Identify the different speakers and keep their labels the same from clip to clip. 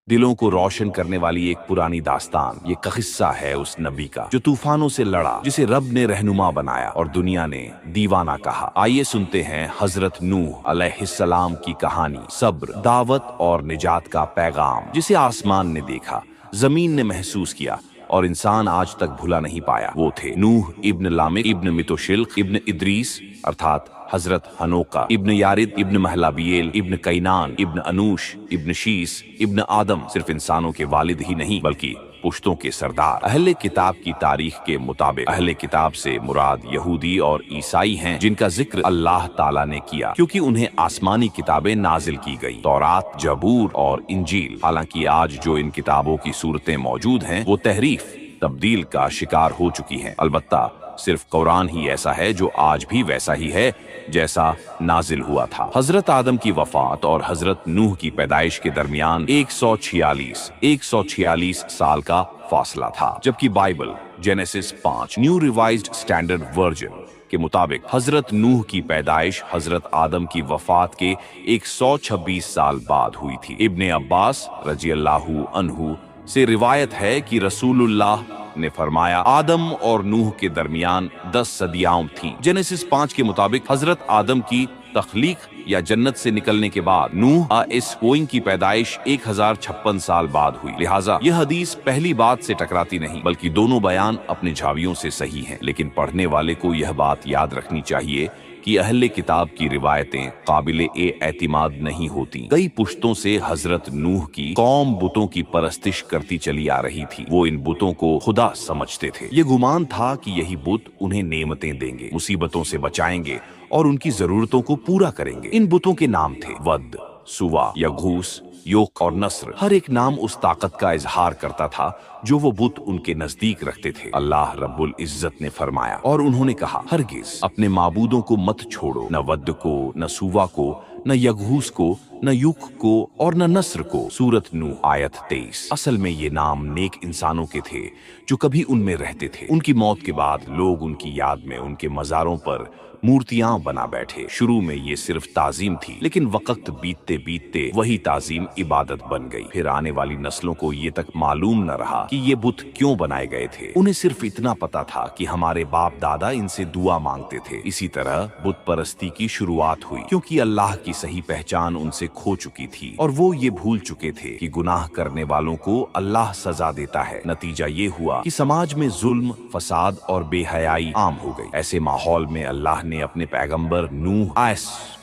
Speaker 1: दिलों को रोशन करने वाली एक पुरानी दास्तान। ये किस्सा है उस नबी का जो तूफानों से लड़ा, जिसे रब ने रहनुमा बनाया और दुनिया ने दीवाना कहा। आइए सुनते हैं हजरत नूह अलैहिस्सलाम की कहानी, सब्र, दावत और निजात का पैगाम, जिसे आसमान ने देखा, जमीन ने महसूस किया और इंसान आज तक भुला नहीं पाया। वो थे नूह इब्न लामिक इब्न मितोशिल्क इब्न इद्रीस अर्थात हजरत हनोका इब्न यारिद इब्न महलाबियल इब्न कैनान इब्न अनूश इब्न शीस इब्न आदम। सिर्फ इंसानों के वालिद ही नहीं बल्कि पुश्तों के सरदार। अहले किताब की तारीख के मुताबिक अहले किताब से मुराद यहूदी और ईसाई हैं, जिनका जिक्र अल्लाह ताला ने किया क्योंकि उन्हें आसमानी किताबें नाजिल की गई, तौरात, जबूर और इंजील। हालांकि आज जो इन किताबों की सूरतें मौजूद हैं वो तहरीफ, तब्दील का शिकार हो चुकी हैं। अलबत्ता सिर्फ कुरान ही ऐसा है जो आज भी वैसा ही है जैसा नाजिल हुआ था। हजरत आदम की वफात और हजरत नूह की पैदाइश के दरमियान 146 साल का फासला था, जबकि Bible genesis 5 new revised standard version के मुताबिक हजरत नूह की पैदाइश हजरत आदम की वफात के 126 साल बाद हुई थी। इब्ने अब्बास रज़ियल्लाहु अन्हु से रिवायत है कि रसूलुल्लाह ने फरमाया, आदम और नूह के दरमियान 10 सदियां थीं। जेनेसिस 5 के मुताबिक हजरत आदम की तख्लीक या जन्नत से निकलने के बाद नूह इस कोइन की पैदाइश 1056 साल बाद हुई। लिहाजा यह हदीस पहली बात से टकराती नहीं बल्कि दोनों बयान अपने झावियों से सही हैं। लेकिन पढ़ने वाले को यह बात याद रखनी चाहिए कि अहले किताब की रिवायतें काबिले एतिमाद नहीं होती। कई पुश्तों से हजरत नूह की कौम बुतों की परस्तिश करती चली आ रही थी। वो इन बुतों को खुदा समझते थे। ये गुमान था कि यही बुत उन्हें नेमतें देंगे, मुसीबतों से बचाएंगे और उनकी जरूरतों को पूरा करेंगे। इन बुतों के नाम थे वद, सुवा, यगूस, योक और नस्र। हर एक नाम उस ताकत का इजहार करता था जो वो बुत उनके नजदीक रखते थे। अल्लाह रब्बुल इज्जत ने फरमाया और उन्होंने कहा, हरगिज अपने माबूदों को मत छोड़ो, न वद को, न सुवा को, न यगूस को, न युक को और न नस्र को। सूरत नूह आयत 23। असल में ये नाम नेक इंसानों के थे जो कभी उनमें रहते थे। उनकी मौत के बाद लोग उनकी याद में उनके मज़ारों पर मूर्तियां बना बैठे। शुरू में ये सिर्फ ताजीम थी, लेकिन वक्त बीतते बीतते वही ताजीम इबादत बन गई। फिर आने वाली नस्लों को ये तक मालूम न रहा कि ये बुत क्यों बनाए गए थे। उन्हें सिर्फ इतना पता था कि हमारे बाप दादा इनसे दुआ मांगते थे। इसी तरह बुत परस्ती की शुरुआत हुई क्योंकि अल्लाह की सही पहचान उनसे खो चुकी थी और वो ये भूल चुके थे कि गुनाह करने वालों को अल्लाह सजा देता है। नतीजा ये हुआ कि समाज में जुल्म, फसाद और बेहयाई आम हो गई। ऐसे माहौल में अल्लाह ने अपने पैगंबर नूह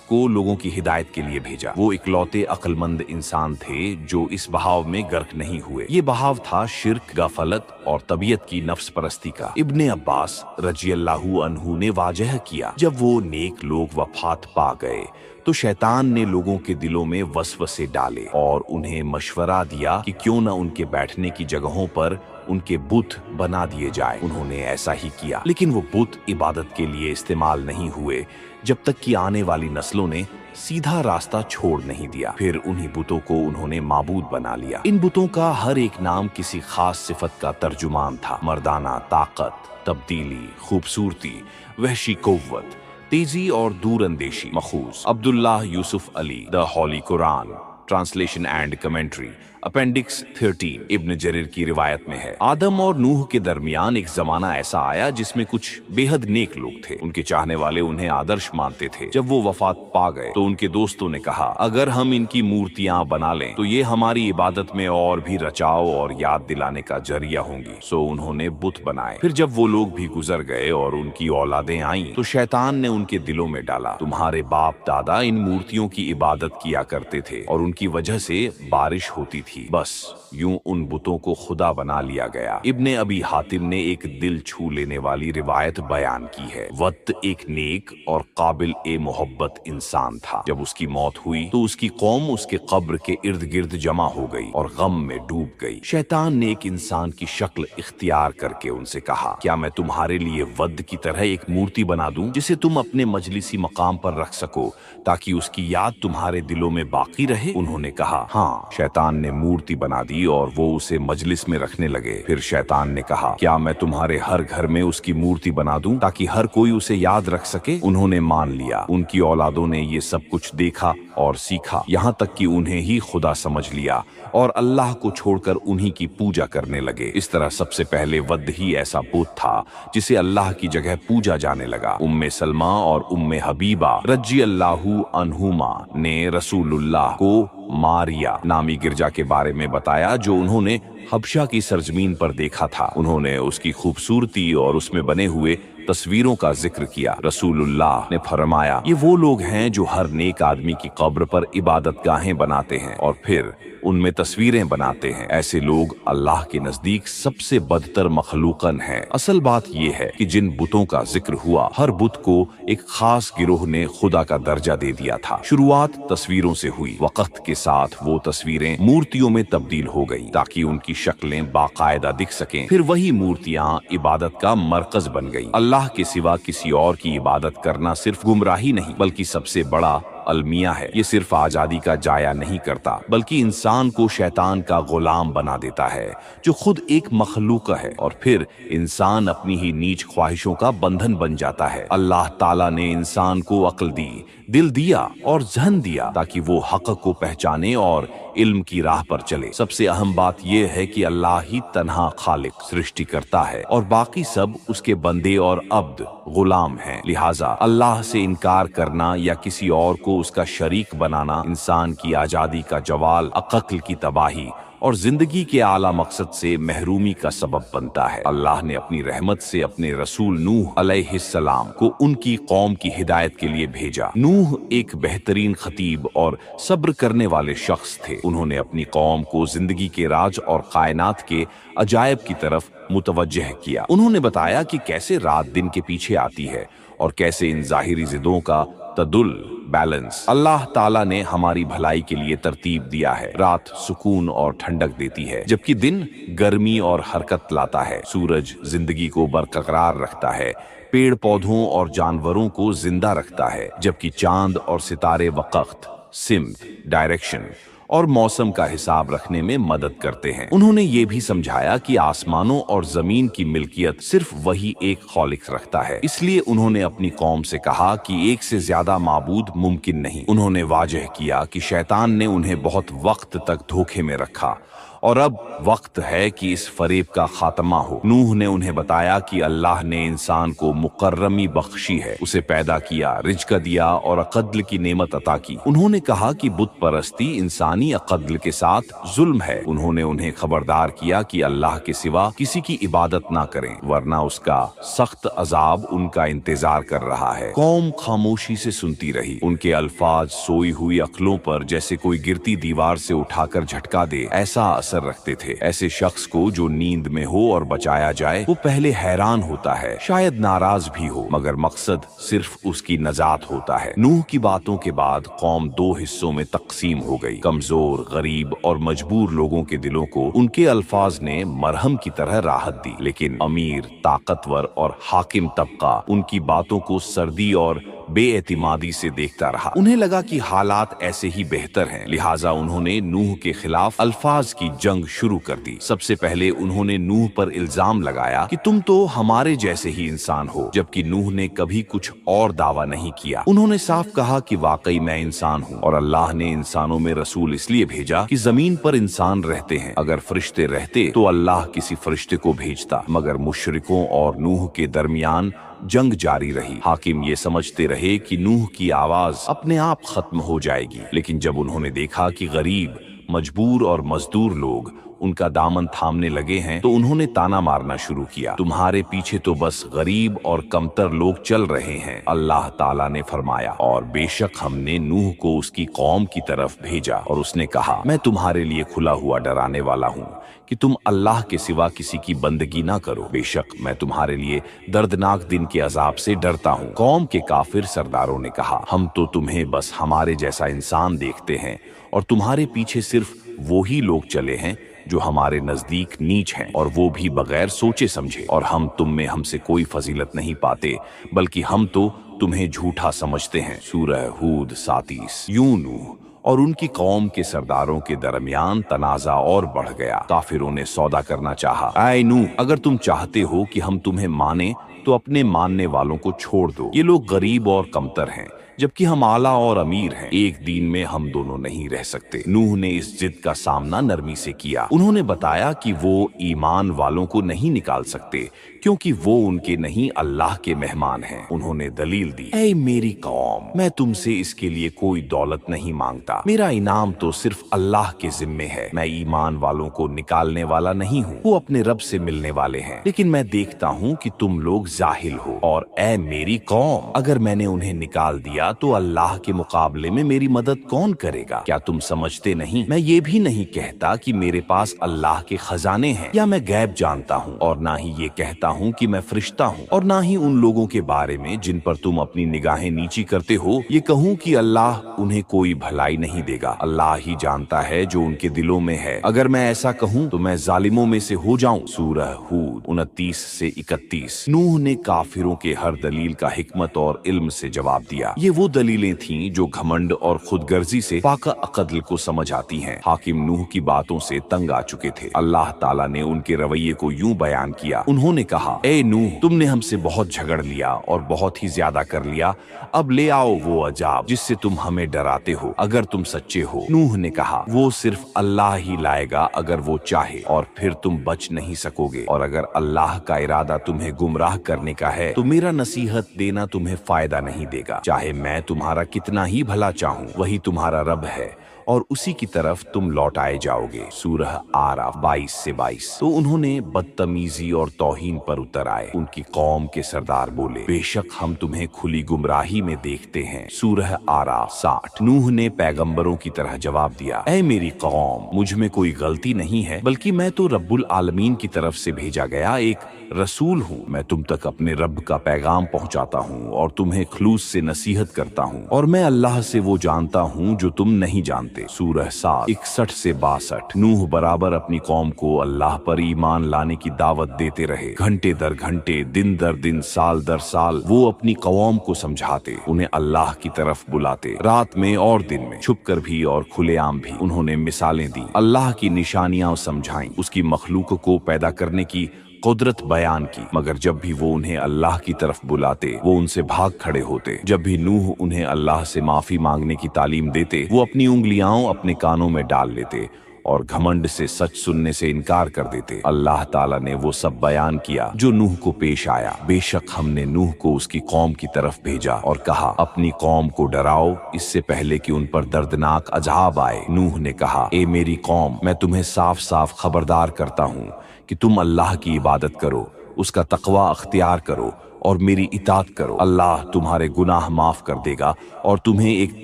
Speaker 1: को लोगों की हिदायत के लिए भेजा। वो इकलौते अक्लमंद इंसान थे जो इस बहाव में गर्क नहीं हुए। ये बहाव था शिर्क, गफलत और तबीयत की नफ्स परस्ती का। इब्ने अब्बास रज़ियल्लाहु अन्हु ने वाजह किया, जब वो नेक लोग वफात पा गए तो शैतान ने लोगों के दिलों में वसवसे डाले और उन्हें मशवरा दिया कि क्यों न उनके बैठने की जगहों पर उनके बुत बना दिए जाए। उन्होंने ऐसा ही किया, लेकिन वो बुत इबादत के लिए इस्तेमाल नहीं हुए जब तक कि आने वाली नस्लों ने सीधा रास्ता छोड़ नहीं दिया। फिर उन्हीं बुतों को उन्होंने माबूद बना लिया। इन बुतों का हर एक नाम किसी खास सिफत का तर्जुमान था। मर्दाना ताकत, तब्दीली, खूबसूरती, वहशी कुव्वत, तेजी और दूर अंदेशी। मखूज Abdullah Yusuf Ali, the holy Quran, translation and commentary, appendix 13। इब्न जरीर की रिवायत में है, आदम और नूह के दरमियान एक जमाना ऐसा आया जिसमें कुछ बेहद नेक लोग थे। उनके चाहने वाले उन्हें आदर्श मानते थे। जब वो वफात पा गए तो उनके दोस्तों ने कहा, अगर हम इनकी मूर्तियां बना लें तो ये हमारी इबादत में और भी रचाव और याद दिलाने का जरिया होंगी। सो उन्होंने बुत बनाए। फिर जब वो लोग भी गुजर गए और उनकी औलादें आईं तो शैतान ने उनके दिलों में डाला, तुम्हारे बाप दादा इन मूर्तियों की इबादत किया करते थे और उनकी वजह से बारिश होती थी। बस यूं उन बुतों को खुदा बना लिया गया। इब्ने अबी हातिम ने एक दिल छू लेने वाली रिवायत बयान की है। वक्त एक नेक और काबिल ए मोहब्बत इंसान था। जब उसकी मौत हुई तो उसकी कौम उसके कब्र के इर्द गिर्द जमा हो गई और गम में डूब गई। शैतान ने एक इंसान की शक्ल इख्तियार करके उनसे कहा, क्या मैं तुम्हारे लिए वद की तरह एक मूर्ति बना दूं जिसे तुम अपने मजलिसी मकाम पर रख सको ताकि उसकी याद तुम्हारे दिलों में बाकी रहे? उन्होंने कहा, हाँ। शैतान ने मूर्ति बना दी और वो उसे मजलिस में रखने लगे। फिर शैतान ने कहा, क्या मैं तुम्हारे हर घर में उसकी मूर्ति बना दूं ताकि हर कोई उसे याद रख सके? उन्होंने मान लिया। उनकी औलादों ने ये सब कुछ देखा और सीखा, यहाँ तक कि उन्हें ही खुदा समझ लिया और अल्लाह को छोड़कर उन्हीं की पूजा करने लगे। इस तरह सबसे पहले वद्द ही ऐसा बुत था जिसे अल्लाह की जगह पूजा जाने लगा। उम्मे सलमा और उम्मे हबीबा रजी अल्लाहु अन्हुमा ने रसूलुल्लाह को मारिया नामी गिरजा के बारे में बताया जो उन्होंने हबशा की सरजमीन पर देखा था। उन्होंने उसकी खूबसूरती और उसमें बने हुए तस्वीरों का जिक्र किया। रसूलुल्लाह ने फरमाया, ये वो लोग हैं जो हर नेक आदमी की कब्र पर इबादतगाहें बनाते हैं और फिर उनमें तस्वीरें बनाते हैं। ऐसे लोग अल्लाह के नजदीक सबसे बदतर मखलूकन हैं। असल बात यह है कि जिन बुतों का जिक्र हुआ, हर बुत को एक खास गिरोह ने खुदा का दर्जा दे दिया था। शुरुआत तस्वीरों से हुई, वक्त के साथ वो तस्वीरें मूर्तियों में तब्दील हो गईं ताकि उनकी शक्लें बाकायदा दिख सकें। फिर वही मूर्तियां इबादत का मरकज बन गईं। अल्लाह के सिवा किसी और की इबादत करना सिर्फ गुमराही नहीं बल्कि सबसे बड़ा अलमिया है। ये सिर्फ आजादी का जाया नहीं करता बल्कि इंसान को शैतान का गुलाम बना देता है जो खुद एक मखलूक है, और फिर इंसान अपनी ही नीच ख्वाहिशों का बंधन बन जाता है। अल्लाह ताला ने इंसान को अक्ल दी, दिल दिया और जहन दिया ताकि वो हक को पहचाने और इल्म की राह पर चले। सबसे अहम बात यह है कि अल्लाह ही तन्हा खालिक सृष्टि करता है और बाकी सब उसके बंदे और अब्द गुलाम हैं। लिहाजा अल्लाह से इनकार करना या किसी और को उसका शरीक बनाना इंसान की आजादी का जवाल, अक्ल की तबाही और जिंदगी के आला मकसद से महरूमी का सबब बनता है। अल्लाह ने अपनी रहमत से अपने रसूल नूह अलैहिस्सलाम को उनकी कौम की हिदायत के लिए भेजा। नूह एक बेहतरीन खतीब और सब्र करने वाले शख्स थे। उन्होंने अपनी कौम को जिंदगी के राज और कायनात के अजायब की तरफ मुतवज्जह किया। उन्होंने बताया कि कैसे रात दिन के पीछे आती है और कैसे इन जाहिरी जिदों का तदुल बैलेंस अल्लाह ताला ने हमारी भलाई के लिए तरतीब दिया है। रात सुकून और ठंडक देती है जबकि दिन गर्मी और हरकत लाता है। सूरज जिंदगी को बरकरार रखता है, पेड़ पौधों और जानवरों को जिंदा रखता है, जबकि चांद और सितारे वक्त, सिमत, डायरेक्शन और मौसम का हिसाब रखने में मदद करते हैं। उन्होंने ये भी समझाया कि आसमानों और जमीन की मिल्कियत सिर्फ वही एक खौलिक रखता है। इसलिए उन्होंने अपनी कौम से कहा कि एक से ज्यादा माबूद मुमकिन नहीं। उन्होंने वाजह किया कि शैतान ने उन्हें बहुत वक्त तक धोखे में रखा और अब वक्त है कि इस फरेब का खात्मा हो। नूह ने उन्हें बताया कि अल्लाह ने इंसान को मुकर्रमी बख्शी है, उसे पैदा किया, रिज्क दिया और अक़द्ल की नेमत अता की। उन्होंने कहा कि बुत परस्ती इंसानी अक़द्ल के साथ जुल्म है। उन्होंने उन्हें खबरदार किया कि अल्लाह के सिवा किसी की इबादत ना करें वरना उसका सख्त अजाब उनका इंतजार कर रहा है। कौम खामोशी से सुनती रही। उनके अल्फाज सोई हुई अक्लों पर जैसे कोई गिरती दीवार से उठाकर झटका दे ऐसा असर रखते थे। ऐसे शख्स को जो नींद में हो और बचाया जाए वो पहले हैरान होता है, शायद नाराज भी हो, मगर मकसद सिर्फ उसकी नजात होता है। नूह की बातों के बाद कौम दो हिस्सों में तकसीम हो गई। कमजोर, गरीब और मजबूर लोगों के दिलों को उनके अल्फाज ने मरहम की तरह राहत दी, लेकिन अमीर, ताकतवर और हाकिम तबका उनकी बातों को सर्दी और बेएतिमादी से देखता रहा। उन्हें लगा कि हालात ऐसे ही बेहतर हैं, लिहाजा उन्होंने नूह के खिलाफ अल्फाज की जंग शुरू कर दी। सबसे पहले उन्होंने नूह पर इल्जाम लगाया कि तुम तो हमारे जैसे ही इंसान हो, जबकि नूह ने कभी कुछ और दावा नहीं किया। उन्होंने साफ कहा कि वाकई मैं इंसान हूँ और अल्लाह ने इंसानों में रसूल इसलिए भेजा कि जमीन पर इंसान रहते हैं। अगर फरिश्ते रहते तो अल्लाह किसी फरिश्ते को भेजता, मगर मुशरिकों और नूह के दरमियान जंग जारी रही। हाकिम ये समझते रहे कि नूह की आवाज अपने आप खत्म हो जाएगी, लेकिन जब उन्होंने देखा कि गरीब, मजबूर और मजदूर लोग उनका दामन थामने लगे हैं तो उन्होंने ताना मारना शुरू किया, तुम्हारे पीछे तो बस गरीब और कमतर लोग चल रहे हैं। अल्लाह ताला ने फरमाया, और बेशक हमने नूह को उसकी कौम की तरफ भेजा और उसने कहा, मैं तुम्हारे लिए खुला हुआ डराने वाला हूँ कि तुम अल्लाह के सिवा किसी की बंदगी ना करो। बेशक मैं तुम्हारे लिए दर्दनाक दिन के अजाब से डरता हूँ। कौम के काफिर सरदारों ने कहा, हम तो तुम्हें बस हमारे जैसा इंसान देखते हैं और तुम्हारे पीछे सिर्फ वो ही लोग चले हैं जो हमारे नजदीक नीच हैं, और वो भी बगैर सोचे समझे, और हम तुम में हमसे कोई फजीलत नहीं पाते, बल्कि हम तो तुम्हें झूठा समझते हैं। सूरह हूद 37। यूं नूह और उनकी कौम के सरदारों के दरमियान तनाजा और बढ़ गया। काफिरों ने सौदा करना चाहा। ऐ नूह, अगर तुम चाहते हो कि हम तुम्हें माने तो अपने मानने वालों को छोड़ दो। ये लोग गरीब और कमतर हैं, जबकि हम आला और अमीर हैं। एक दीन में हम दोनों नहीं रह सकते। नूह ने इस जिद का सामना नरमी से किया। उन्होंने बताया कि वो ईमान वालों को नहीं निकाल सकते क्योंकि वो उनके नहीं अल्लाह के मेहमान हैं। उन्होंने दलील दी, ऐ मेरी कौम, मैं तुमसे इसके लिए कोई दौलत नहीं मांगता। मेरा इनाम तो सिर्फ अल्लाह के जिम्मे है। मैं ईमान वालों को निकालने वाला नहीं हूँ, वो अपने रब से मिलने वाले हैं। लेकिन मैं देखता हूँ कि तुम लोग जाहिल हो। और ऐ मेरी कौम, अगर मैंने उन्हें निकाल दिया तो अल्लाह के मुकाबले में मेरी मदद कौन करेगा? क्या तुम समझते नहीं? मैं ये भी नहीं कहता कि मेरे पास अल्लाह के खजाने हैं या मैं गैब जानता हूँ, और ना ही ये कहता हूँ कि मैं फरिश्ता हूँ, और ना ही उन लोगों के बारे में जिन पर तुम अपनी निगाहें नीची करते हो ये कहूँ कि अल्लाह उन्हें कोई भलाई नहीं देगा। अल्लाह ही जानता है जो उनके दिलों में है। अगर मैं ऐसा कहूँ तो मैं जालिमों में से हो जाऊं। सूरह हूद 29 से 31। नूह ने काफिरों के हर दलील का हिकमत और इल्म से जवाब दिया। ये वो दलीलें थीं जो घमंड और खुदगर्जी से पाका अक्ल को समझ आती हैं। हाकिम नूह की बातों से तंग आ चुके थे। अल्लाह ताला ने उनके रवैये को यूं बयान किया। उन्होंने कहा, ए नूह, तुमने हमसे बहुत झगड़ लिया और बहुत ही ज्यादा कर लिया। अब ले आओ वो अजाब जिससे तुम हमें डराते हो, अगर तुम सच्चे हो। नूह ने कहा, वो सिर्फ अल्लाह ही लाएगा अगर वो चाहे, और फिर तुम बच नहीं सकोगे। और अगर अल्लाह का इरादा तुम्हें गुमराह करने का है तो मेरा नसीहत देना तुम्हें फायदा नहीं देगा। चाहे मैं तुम्हारा कितना ही भला चाहूं, वही तुम्हारा रब है और उसी की तरफ तुम लौटाए जाओगे। सूरह आराफ 22 से 22। तो उन्होंने बदतमीजी और तौहीन पर उतर आए। उनकी कौम के सरदार बोले, बेशक हम तुम्हें खुली गुमराही में देखते हैं। सूरह आराफ 60। नूह ने पैगंबरों की तरह जवाब दिया, ऐ मेरी कौम, मुझ में कोई गलती नहीं है, बल्कि मैं तो रब्बुल आलमीन की तरफ से भेजा गया एक रसूल हूँ। मैं तुम तक अपने रब का पैगाम पहुँचाता हूँ और तुम्हें खलूस से नसीहत करता हूँ, और मैं अल्लाह से वो जानता हूँ जो तुम नहीं जानते। सूरह 7 61 से 62। नूह बराबर अपनी कौम को अल्लाह पर ईमान लाने की दावत देते रहे। घंटे दर घंटे, दिन दर दिन, साल दर साल वो अपनी कौम को समझाते, उन्हें अल्लाह की तरफ बुलाते। रात में और दिन में, छुप कर भी और खुलेआम भी उन्होंने मिसालें दी, अल्लाह की निशानियां समझाई, उसकी मखलूक को पैदा करने की कुदरत बयान की। मगर जब भी वो उन्हें अल्लाह की तरफ बुलाते वो उनसे भाग खड़े होते। जब भी नूह उन्हें अल्लाह से माफी मांगने की तालीम देते वो अपनी उंगलियां अपने कानों में डाल लेते और घमंड से सच सुनने से इनकार कर देते। अल्लाह ताला ने वो सब बयान किया जो नूह को पेश आया। बेशक हमने नूह को उसकी कौम की तरफ भेजा और कहा, अपनी कौम को डराओ इससे पहले कि उन पर दर्दनाक अजाब आए। नूह ने कहा, ए मेरी कौम, मैं तुम्हें साफ साफ खबरदार करता हूँ कि तुम अल्लाह की इबादत करो, उसका तकवा अख्तियार करो और मेरी इताअत करो। अल्लाह तुम्हारे गुनाह माफ कर देगा और तुम्हें एक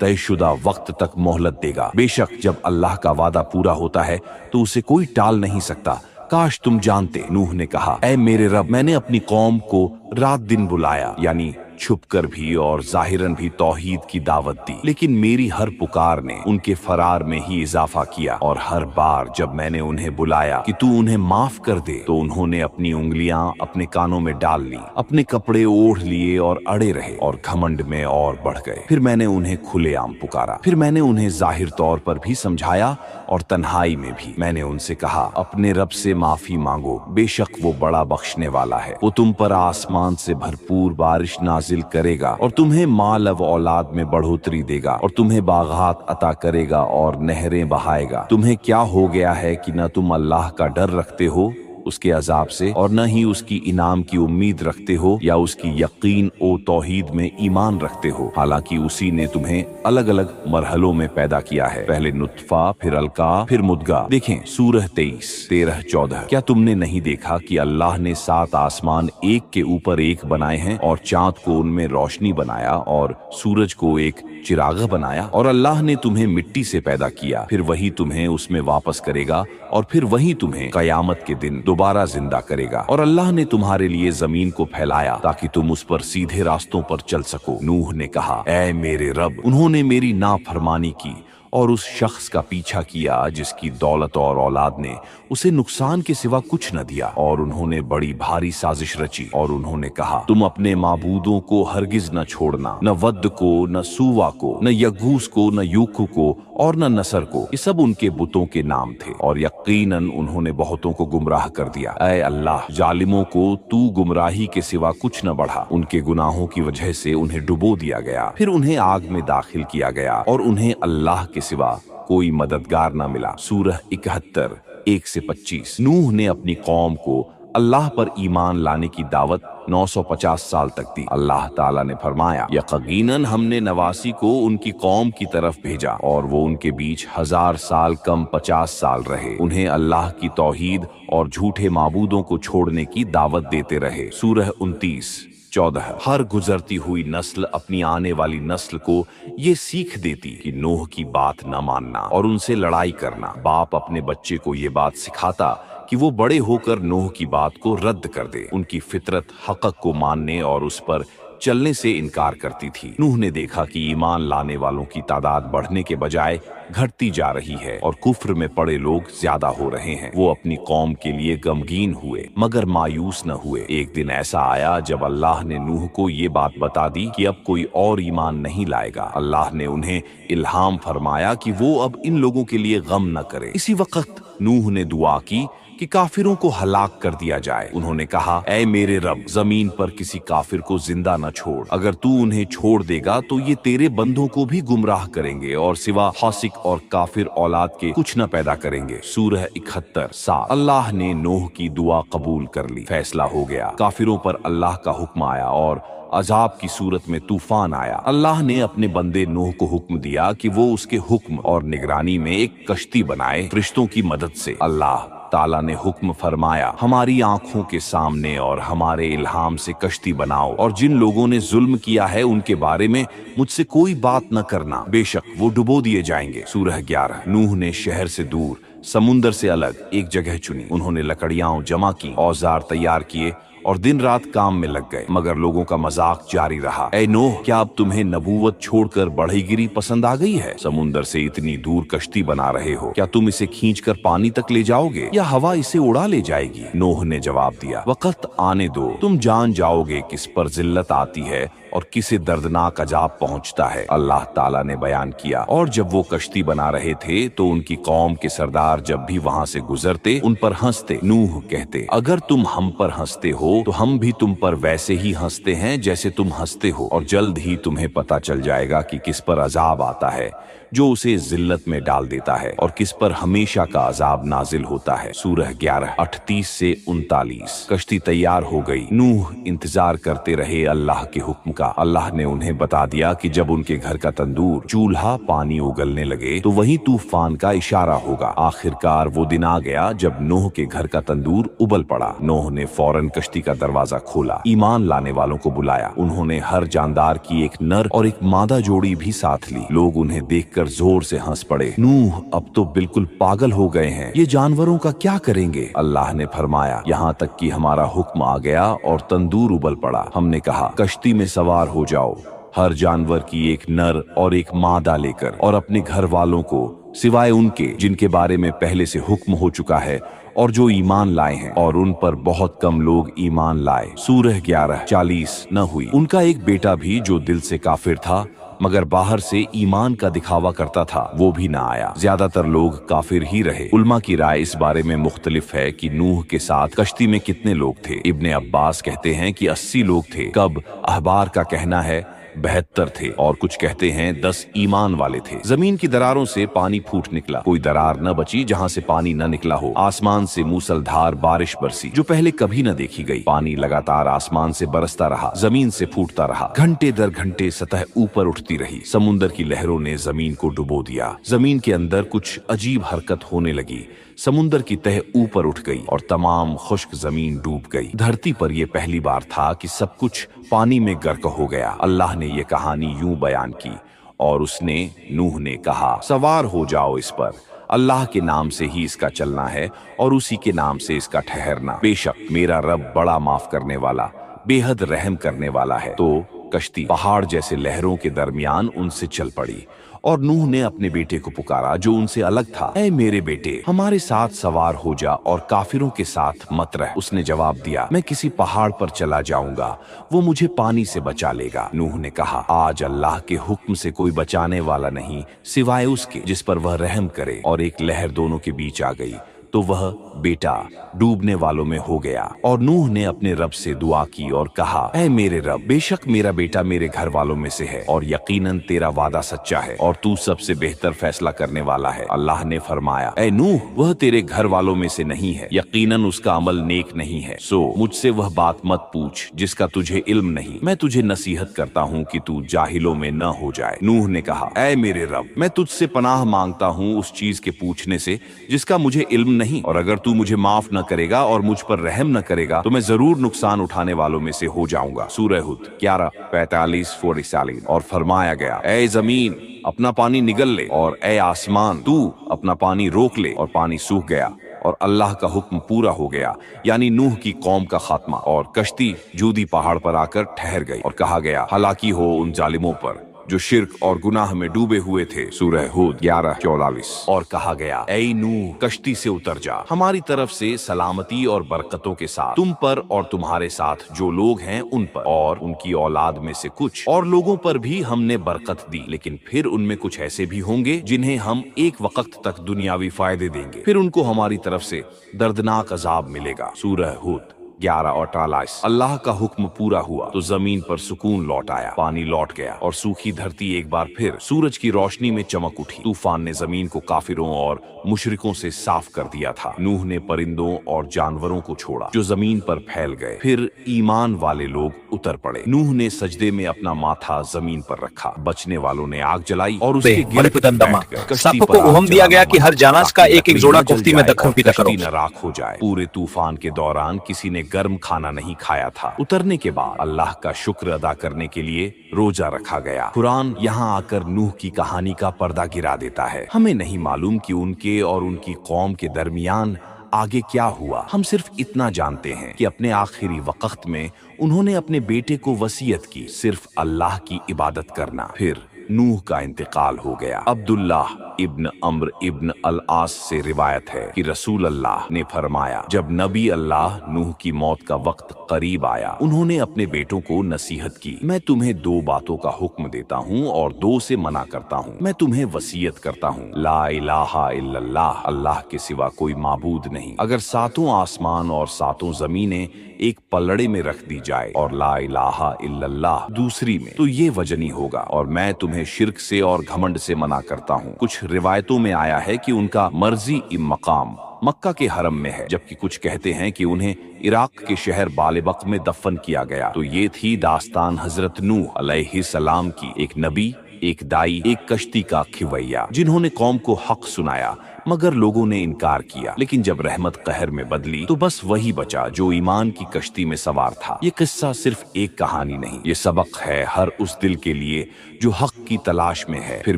Speaker 1: तयशुदा वक्त तक मोहलत देगा। बेशक जब अल्लाह का वादा पूरा होता है तो उसे कोई टाल नहीं सकता। काश तुम जानते। नूह ने कहा, ऐ मेरे रब, मैंने अपनी कौम को रात दिन बुलाया, यानी छुपकर भी और जाहिरन भी तौहीद की दावत दी, लेकिन मेरी हर पुकार ने उनके फरार में ही इजाफा किया। और हर बार जब मैंने उन्हें बुलाया कि तू उन्हें माफ कर दे तो उन्होंने अपनी उंगलियां अपने कानों में डाल ली, अपने कपड़े ओढ़ लिए और अड़े रहे और घमंड में और बढ़ गए। फिर मैंने उन्हें खुलेआम पुकारा, फिर मैंने उन्हें जाहिर तौर पर भी समझाया और तन्हाई में भी। मैंने उनसे कहा, अपने रब से माफी मांगो, बेशक वो बड़ा बख्शने वाला है। वो तुम पर आसमान से भरपूर बारिश नाजिल करेगा और तुम्हें माल व औलाद में बढ़ोतरी देगा और तुम्हें बागात अता करेगा और नहरें बहाएगा। तुम्हें क्या हो गया है कि न तुम अल्लाह का डर रखते हो उसके अजाब से और न ही उसकी इनाम की उम्मीद रखते हो या उसकी यकीन ओ तौहीद में ईमान रखते हो। हालांकि उसी ने तुम्हें अलग अलग मरहलों में पैदा किया है, पहले नुत्फा, फिर अलका, फिर मुद्गा। देखें सूरह 23 13 14। क्या तुमने नहीं देखा कि अल्लाह ने 7 आसमान एक के ऊपर एक बनाए हैं और चांद को उनमें रोशनी बनाया और सूरज को एक चिराग बनाया? और अल्लाह ने तुम्हें मिट्टी से पैदा किया, फिर वही तुम्हें उसमें वापस करेगा और फिर वही तुम्हें कयामत के दिन दोबारा जिंदा करेगा। और अल्लाह ने तुम्हारे लिए जमीन को फैलाया ताकि तुम उस पर सीधे रास्तों पर चल सको। नूह ने कहा, ऐ मेरे रब, उन्होंने मेरी नाफरमानी की और उस शख्स का पीछा किया जिसकी दौलत और औलाद ने उसे नुकसान के सिवा कुछ न दिया, और उन्होंने बड़ी भारी साजिश रची। और उन्होंने कहा, तुम अपने माबूदों को हरगिज न छोड़ना, न वद को, न सूवा को, न यगूस को, न यूकू को और न नसर को। ये सब उनके बुतों के नाम थे और यकीनन उन्होंने बहुतों को गुमराह कर दिया। ऐ अल्लाह, जालिमों को तू गुमराही के सिवा कुछ न बढ़ा। उनके गुनाहों की वजह से उन्हें डुबो दिया गया, फिर उन्हें आग में दाखिल किया गया और उन्हें अल्लाह के सिवा कोई मददगार न मिला। सूरह 71 1 से 25। नूह ने अपनी कौम को अल्लाह पर ईमान लाने की दावत 950 साल तक दी। अल्लाह ताला ने फरमाया, यकीनन हमने नवासी को उनकी कौम की तरफ भेजा और वो उनके बीच 1000 साल कम 50 साल रहे। उन्हें अल्लाह की तौहीद और झूठे माबूदों को छोड़ने की दावत देते रहे। सूरह 29 14। हर गुजरती हुई नस्ल अपनी आने वाली नस्ल को ये सीख देती कि नूह की बात न मानना और उनसे लड़ाई करना। बाप अपने बच्चे को ये बात सिखाता कि वो बड़े होकर नूह की बात को रद्द कर दे। उनकी फितरत हक़ को मानने और उस पर चलने से इनकार करती थी। नूह ने देखा कि ईमान लाने वालों की तादाद बढ़ने के बजाय घटती जा रही है और कुफ्र में पड़े लोग ज्यादा हो रहे हैं। वो अपनी कौम के लिए गमगीन हुए मगर मायूस न हुए। एक दिन ऐसा आया जब अल्लाह ने नूह को ये बात बता दी कि अब कोई और ईमान नहीं लाएगा। अल्लाह ने उन्हें इल्हाम फरमाया कि वो अब इन लोगों के लिए गम न करे। इसी वक्त नूह ने दुआ की कि काफिरों को हलाक कर दिया जाए। उन्होंने कहा, ऐ मेरे रब, जमीन पर किसी काफिर को जिंदा न छोड़। अगर तू उन्हें छोड़ देगा तो ये तेरे बंदों को भी गुमराह करेंगे और सिवा फासिक और काफिर औलाद के कुछ न पैदा करेंगे। सूरह 71 7। अल्लाह ने नूह की दुआ कबूल कर ली। फैसला हो गया। काफिरों पर अल्लाह का हुक्म आया और अजाब की सूरत में तूफान आया। अल्लाह ने अपने बंदे नूह को हुक्म दिया कि वो उसके हुक्म और निगरानी में एक कश्ती बनाए फरिश्तों की मदद से। अल्लाह ताला ने हुक्म फरमाया, हमारी आंखों के सामने और हमारे इल्हाम से कश्ती बनाओ और जिन लोगों ने जुल्म किया है उनके बारे में मुझसे कोई बात न करना, बेशक वो डुबो दिए जाएंगे। सूरह 11। नूह ने शहर से दूर समुंदर से अलग एक जगह चुनी। उन्होंने लकड़ियां जमा की, औजार तैयार किए और दिन रात काम में लग गए, मगर लोगों का मजाक जारी रहा। ऐ नूह, क्या अब तुम्हें नबूवत छोड़कर बढ़ईगिरी पसंद आ गई है? समुंदर से इतनी दूर कश्ती बना रहे हो, क्या तुम इसे खींचकर पानी तक ले जाओगे या हवा इसे उड़ा ले जाएगी? नूह ने जवाब दिया, वक्त आने दो, तुम जान जाओगे किस पर जिल्लत आती है और किसे दर्दनाक अजाब पहुंचता है। अल्लाह ताला ने बयान किया, और जब वो कश्ती बना रहे थे तो उनकी कौम के सरदार जब भी वहां से गुजरते उन पर हंसते। नूह कहते, अगर तुम हम पर हंसते हो तो हम भी तुम पर वैसे ही हंसते हैं जैसे तुम हंसते हो, और जल्द ही तुम्हें पता चल जाएगा कि किस पर अजाब आता है जो उसे जिल्लत में डाल देता है और किस पर हमेशा का अजाब नाजिल होता है। सूरह 11 38 से 39। कश्ती तैयार हो गई। नूह इंतजार करते रहे अल्लाह के हुक्म का। अल्लाह ने उन्हें बता दिया कि जब उनके घर का तंदूर चूल्हा पानी उगलने लगे तो वही तूफान का इशारा होगा। आखिरकार वो दिन आ गया जब नूह के घर का तंदूर उबल पड़ा। नूह ने फौरन कश्ती का दरवाजा खोला, ईमान लाने वालों को बुलाया। उन्होंने हर जानदार की एक नर और एक मादा जोड़ी भी साथ ली। लोग उन्हें देखकर जोर से हंस पड़े। नूह अब तो बिल्कुल पागल हो गए हैं, ये जानवरों का क्या करेंगे? अल्लाह ने फरमाया, यहाँ तक कि हमारा हुक्म आ गया और तंदूर उबल पड़ा। हमने कहा, कश्ती में सवार हो जाओ, हर जानवर की एक नर और एक मादा लेकर, और अपने घर वालों को सिवाय उनके जिनके बारे में पहले से हुक्म हो चुका है और जो ईमान लाए हैं, और उन पर बहुत कम लोग ईमान लाए। सूरह 11 40 न हुई। उनका एक बेटा भी जो दिल से काफिर था मगर बाहर से ईमान का दिखावा करता था, वो भी ना आया। ज्यादातर लोग काफिर ही रहे। उल्मा की राय इस बारे में मुख्तलिफ है कि नूह के साथ कश्ती में कितने लोग थे। इब्ने अब्बास कहते हैं कि 80 लोग थे। कब अहबार का कहना है 72 थे और कुछ कहते हैं 10 ईमान वाले थे। जमीन की दरारों से पानी फूट निकला, कोई दरार न बची जहां से पानी न निकला हो। आसमान से मूसलधार बारिश बरसी जो पहले कभी न देखी गई। पानी लगातार आसमान से बरसता रहा, जमीन से फूटता रहा। घंटे दर घंटे सतह ऊपर उठती रही। समुंदर की लहरों ने जमीन को डुबो दिया। जमीन के अंदर कुछ अजीब हरकत होने लगी। समुंदर की तह ऊपर उठ गई और तमाम खुश्क जमीन डूब गई। धरती पर यह पहली बार था कि सब कुछ पानी में गर्क हो गया। अल्लाह ने यह कहानी यूं बयान की, और उसने नूह ने कहा, सवार हो जाओ इस पर, अल्लाह के नाम से ही इसका चलना है और उसी के नाम से इसका ठहरना। बेशक मेरा रब बड़ा माफ करने वाला, बेहद रहम करने वाला है। तो कश्ती पहाड़ जैसे लहरों के दरमियान उनसे चल पड़ी और नूह ने अपने बेटे को पुकारा जो उनसे अलग था। ऐ मेरे बेटे, हमारे साथ सवार हो जा और काफिरों के साथ मत रह। उसने जवाब दिया, मैं किसी पहाड़ पर चला जाऊंगा, वो मुझे पानी से बचा लेगा। नूह ने कहा, आज अल्लाह के हुक्म से कोई बचाने वाला नहीं सिवाय उसके जिस पर वह रहम करे। और एक लहर दोनों के बीच आ गई तो वह बेटा डूबने वालों में हो गया। और नूह ने अपने रब से दुआ की और कहा, ऐ मेरे रब, बेशक मेरा बेटा मेरे घर वालों में से है और यकीनन तेरा वादा सच्चा है और तू सबसे बेहतर फैसला करने वाला है। अल्लाह ने फरमाया, ऐ नूह, वह तेरे घर वालों में से नहीं है, यकीनन उसका अमल नेक नहीं है, सो मुझसे वह बात मत पूछ जिसका तुझे इल्म नहीं। मैं तुझे नसीहत करता हूँ कि तू जाहिलों में न हो जाए। नूह ने कहा, ऐ मेरे रब, मैं तुझसे पनाह मांगता हूँ उस चीज के पूछने से जिसका मुझे इल्म नहीं, और अगर तू मुझे माफ न करेगा और मुझ पर रहम न करेगा तो मैं जरूर नुकसान उठाने वालों में से हो जाऊंगा। सूरह हुद 11:45-46। और फरमाया गया, ऐ जमीन अपना पानी निगल ले और ऐ आसमान तू अपना पानी रोक ले। और पानी सूख गया और अल्लाह का हुक्म पूरा हो गया, यानी नूह की कौम का खात्मा। और कश्ती जूदी पहाड़ पर आकर ठहर गई और कहा गया, हलाकी हो उन जालिमों पर जो शिर्क और गुनाह में डूबे हुए थे। सूरह हुद 11:44। और कहा गया, ऐ नूह, कश्ती से उतर जा, हमारी तरफ से सलामती और बरकतों के साथ तुम पर और तुम्हारे साथ जो लोग हैं उन पर और उनकी औलाद में से कुछ और लोगों पर भी हमने बरकत दी। लेकिन फिर उनमें कुछ ऐसे भी होंगे जिन्हें हम एक वक्त तक दुनियावी फायदे देंगे, फिर उनको हमारी तरफ से दर्दनाक अजाब मिलेगा। सूरह हुद 11:48। अल्लाह का हुक्म पूरा हुआ तो जमीन पर सुकून लौट आया, पानी लौट गया और सूखी धरती एक बार फिर सूरज की रोशनी में चमक उठी। तूफान ने जमीन को काफिरों और मुशरिकों से साफ कर दिया था। नूह ने परिंदों और जानवरों को छोड़ा जो जमीन पर फैल गए। फिर ईमान वाले लोग उतर पड़े। नूह ने सजदे में अपना माथा जमीन पर रखा, बचने वालों ने आग जलाई और उसके गिर्द बैठ गए। कश्ती
Speaker 2: सबको हुक्म दिया गया कि हर जानाज का एक एक जोड़ा कुफ्ती में दखन पीता करो।
Speaker 1: न राख हो जाए। पूरे तूफान के दौरान किसी ने गर्म खाना नहीं खाया था। उतरने के बाद अल्लाह का शुक्र अदा करने के लिए रोजा रखा गया। कुरान यहाँ आकर नूह की कहानी का पर्दा गिरा देता है। हमें नहीं मालूम कि उनके और उनकी कौम के दरमियान आगे क्या हुआ। हम सिर्फ इतना जानते हैं कि अपने आखिरी वक्त में उन्होंने अपने बेटे को वसीयत की, सिर्फ अल्लाह की इबादत करना। फिर नूह का इंतकाल हो गया। अब्दुल्लाह इब्न अम्र इब्न अल आस से रिवायत है कि रसूल अल्लाह ने फरमाया, जब नबी अल्लाह नूह की मौत का वक्त करीब आया, उन्होंने अपने बेटों को नसीहत की, मैं तुम्हें दो बातों का हुक्म देता हूँ और दो से मना करता हूँ। मैं तुम्हें वसीयत करता हूँ, ला इलाहा इल्लल्लाह, अल्लाह के सिवा कोई माबूद नहीं। अगर सातों आसमान और सातों जमीनें एक पलड़े में रख दी जाए और ला इलाहा इल्लल्लाह दूसरी में, तो ये वजनी होगा। और मैं तुम्हें शिर्क से और घमंड से मना करता हूँ। कुछ रिवायतों में आया है कि उनका मर्जी मकाम मक्का के हरम में है, जबकि कुछ कहते हैं कि उन्हें इराक के शहर बालिबक में दफन किया गया। तो ये थी दास्तान हजरत नूह अलैहिस्सलाम की, एक नबी, एक दाई, एक कश्ती का खिवैया, जिन्होंने कौम को हक सुनाया मगर लोगों ने इनकार किया। लेकिन जब रहमत कहर में बदली तो बस वही बचा जो ईमान की कश्ती में सवार था। ये किस्सा सिर्फ एक कहानी नहीं, ये सबक है हर उस दिल के लिए जो हक की तलाश में है। फिर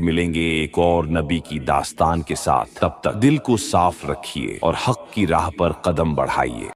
Speaker 1: मिलेंगे एक और नबी की दास्तान के साथ। तब तक दिल को साफ रखिए और हक की राह पर कदम बढ़ाइए।